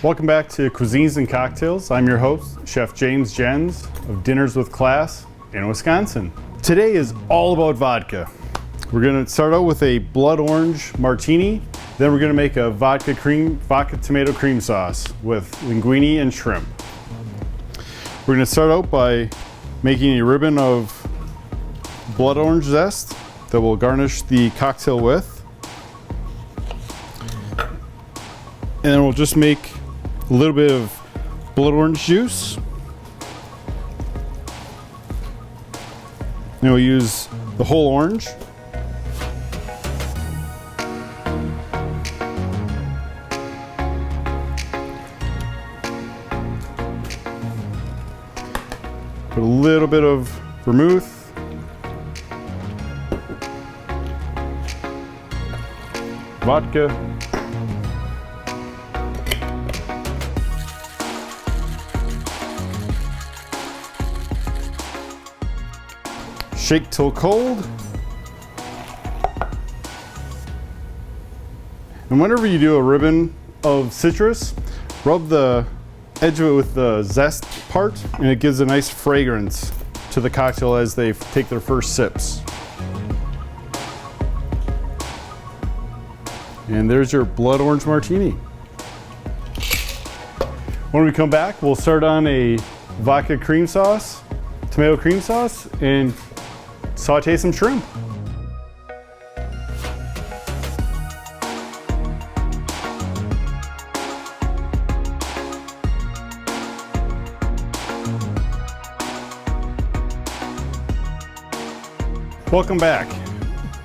Welcome back to Cuisines and Cocktails. I'm your host, Chef James Jens of Dinners with Class in Wisconsin. Today is all about vodka. We're gonna start out with a blood orange martini. Then we're gonna make a vodka tomato cream sauce with linguine and shrimp. We're gonna start out by making a ribbon of blood orange zest that we'll garnish the cocktail with. And then we'll just make a little bit of blood orange juice. And we'll use the whole orange. Put a little bit of vermouth. Vodka. Shake till cold. And whenever you do a ribbon of citrus, rub the edge of it with the zest part, and it gives a nice fragrance to the cocktail as they take their first sips. And there's your blood orange martini. When we come back, we'll start on a vodka cream sauce, tomato cream sauce, and saute some shrimp. Welcome back.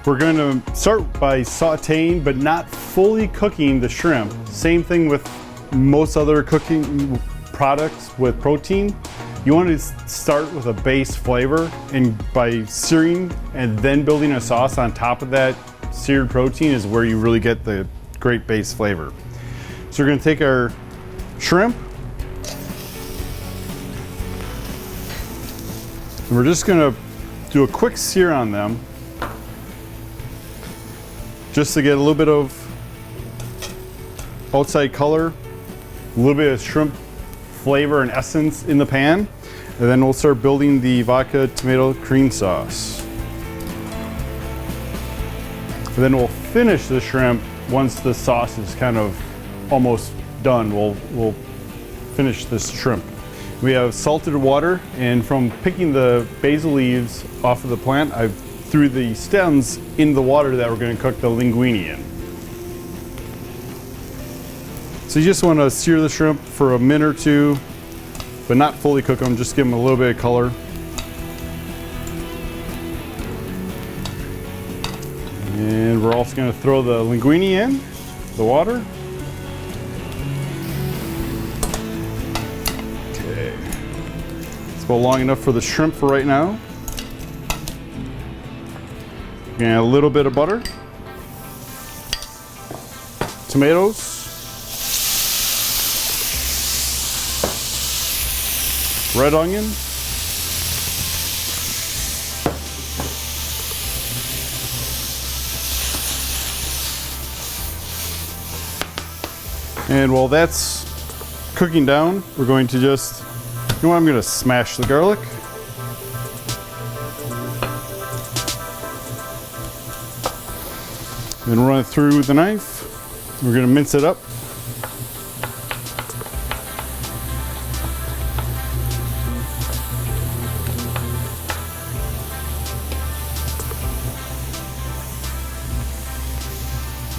We're going to start by sauteing but not fully cooking the shrimp. Same thing with most other cooking products with protein. You want to start with a base flavor, and by searing and then building a sauce on top of that seared protein is where you really get the great base flavor. So we're going to take our shrimp and we're just going to do a quick sear on them just to get a little bit of outside color, a little bit of shrimp flavor and essence in the pan, and then we'll start building the vodka tomato cream sauce. And then we'll finish the shrimp once the sauce is kind of almost done. We'll finish this shrimp. We have salted water, and from picking the basil leaves off of the plant, I threw the stems in the water that we're going to cook the linguine in. So you just want to sear the shrimp for a minute or two, but not fully cook them, just give them a little bit of color. And we're also going to throw the linguine in, the water. Okay. It's about long enough for the shrimp for right now. And a little bit of butter. Tomatoes. Red onion. And while that's cooking down, we're going to just, you know what, I'm going to smash the garlic. Then run it through the knife. We're going to mince it up.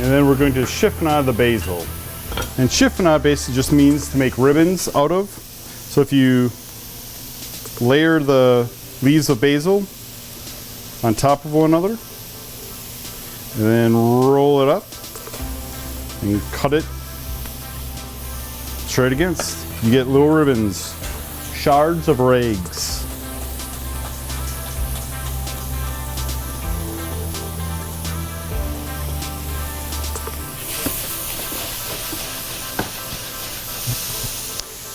And then we're going to chiffonade the basil. And chiffonade basically just means to make ribbons out of. So if you layer the leaves of basil on top of one another, and then roll it up and cut it straight against, you get little ribbons, shards of rags.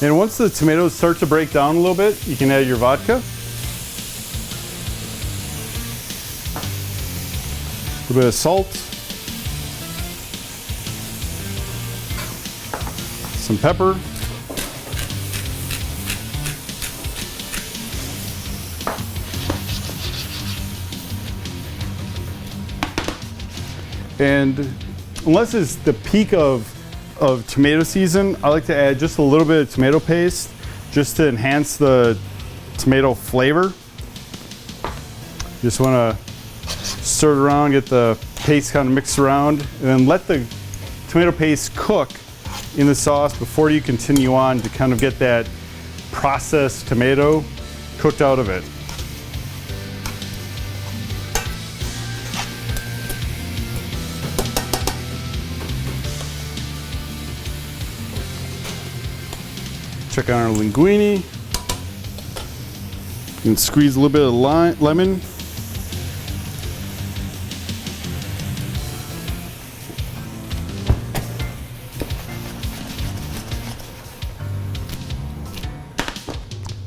And once the tomatoes start to break down a little bit, you can add your vodka. A little bit of salt. some pepper. And unless it's the peak of tomato season, I like to add just a little bit of tomato paste just to enhance the tomato flavor. Just want to stir it around, get the paste kind of mixed around, and then let the tomato paste cook in the sauce before you continue on to kind of get that processed tomato cooked out of it. Check out our linguine. And squeeze a little bit of lemon.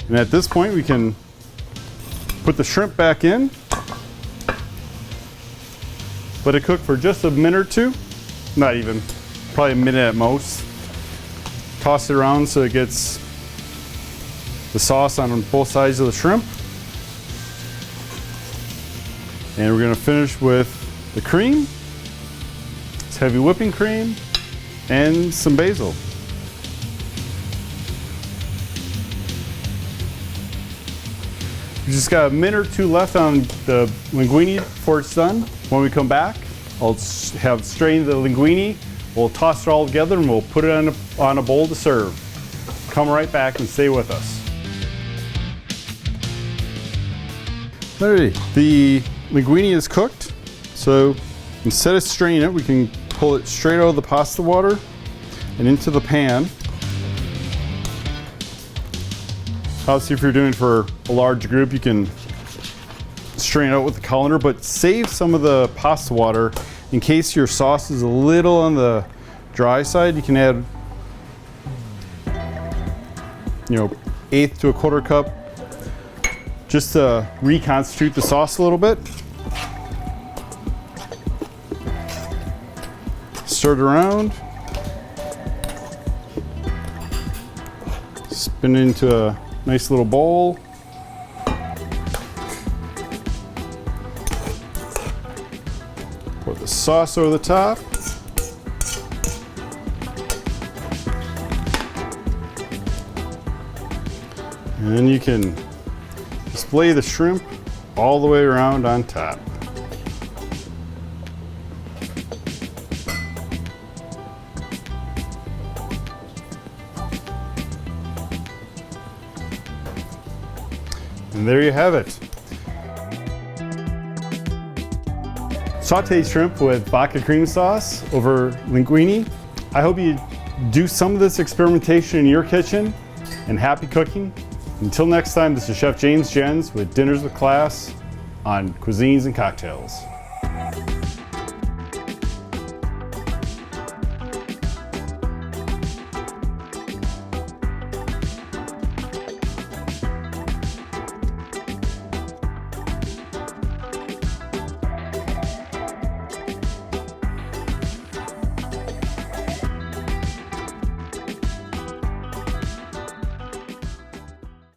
And at this point, we can put the shrimp back in. Let it cook for just a minute or two. Not even, probably a minute at most. Toss it around so it gets the sauce on both sides of the shrimp. And we're gonna finish with the cream. It's heavy whipping cream and some basil. We just got a minute or two left on the linguine before it's done. When we come back, I'll have strained the linguine. We'll toss it all together and we'll put it on a bowl to serve. Come right back and stay with us. Alrighty, the linguine is cooked. So instead of straining it, we can pull it straight out of the pasta water and into the pan. Obviously, if you're doing it for a large group, you can strain it out with the colander, but save some of the pasta water in case your sauce is a little on the dry side. You can add, 1/8 to a 1/4 cup just to reconstitute the sauce a little bit. Stir it around. Spin it into a nice little bowl. Pour the sauce over the top. And then you can display the shrimp all the way around on top. And there you have it. Sauteed shrimp with vodka cream sauce over linguine. I hope you do some of this experimentation in your kitchen, and happy cooking. Until next time, this is Chef James Jens with Dinners with Class on Cuisines and Cocktails.